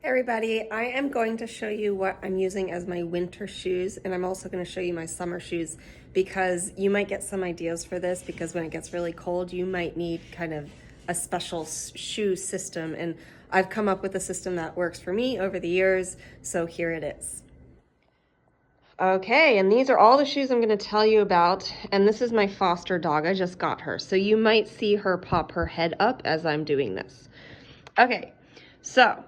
Hey everybody, I am going to show you what I'm using as my winter shoes, and I'm also going to show you my summer shoes because you might get some ideas for this, because when it gets really cold you might need kind of a special shoe system, and I've come up with a system that works for me over the years, so here it is. Okay, and these are all the shoes I'm going to tell you about, and this is my foster dog. I just got her, so you might see her pop her head up as I'm doing this. Okay, so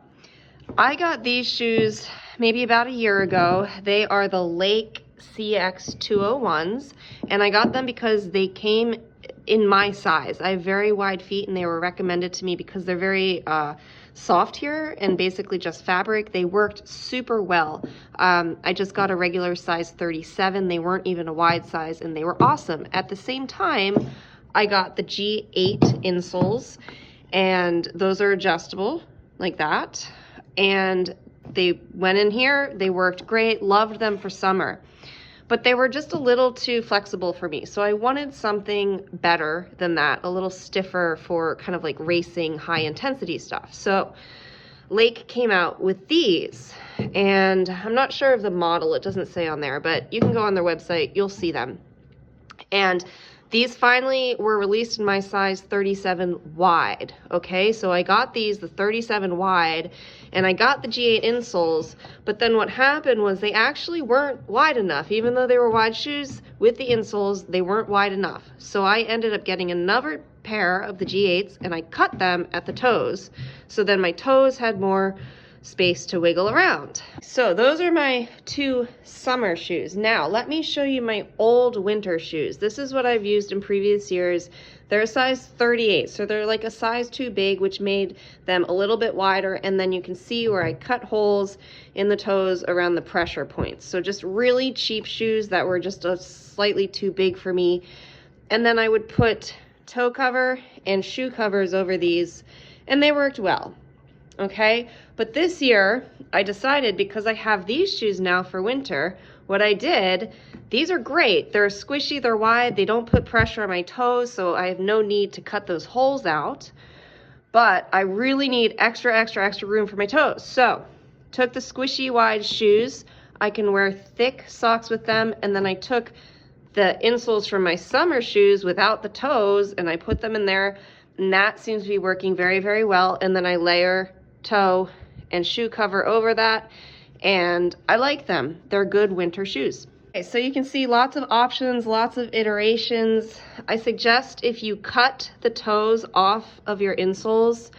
I got these shoes maybe about a year ago. They are the Lake CX 201s, and I got them because they came in my size. I have very wide feet, and they were recommended to me because they're very soft here and basically just fabric. They worked super well. I just got a regular size 37. They weren't even a wide size, and they were awesome. At the same time, I got the G8 insoles, and those are adjustable like that. And they went in here, they worked great, loved them for summer. But they were just a little too flexible for me. So I wanted something better than that, a little stiffer for kind of like racing, high intensity stuff. So Lake came out with these, and I'm not sure of the model, it doesn't say on there, but you can go on their website, you'll see them. And these finally were released in my size 37 wide, okay? So I got these, the 37 wide, and I got the G8 insoles, but then what happened was they actually weren't wide enough. Even though they were wide shoes with the insoles, they weren't wide enough. So I ended up getting another pair of the G8s, and I cut them at the toes. So then my toes had more space to wiggle around. So those are my two summer shoes. Now let me show you my old winter shoes. This is what I've used in previous years. They're a size 38, so they're like a size too big, which made them a little bit wider, and then you can see where I cut holes in the toes around the pressure points. So just really cheap shoes that were just a slightly too big for me. And then I would put toe cover and shoe covers over these, and they worked well. Okay, but this year I decided, because I have these shoes now for winter, what I did, these are great. They're squishy, they're wide, they don't put pressure on my toes, so I have no need to cut those holes out. But I really need extra room for my toes. So took the squishy wide shoes, I can wear thick socks with them, and then I took the insoles from my summer shoes without the toes, and I put them in there, and that seems to be working very well. And then I layer toe and shoe cover over that, and I like them. They're good winter shoes. Okay, so you can see lots of options, lots of iterations. I suggest if you cut the toes off of your insoles,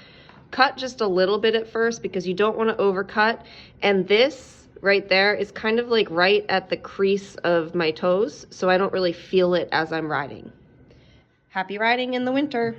cut just a little bit at first because you don't want to overcut. And this right there is kind of like right at the crease of my toes, so I don't really feel it as I'm riding. Happy riding in the winter.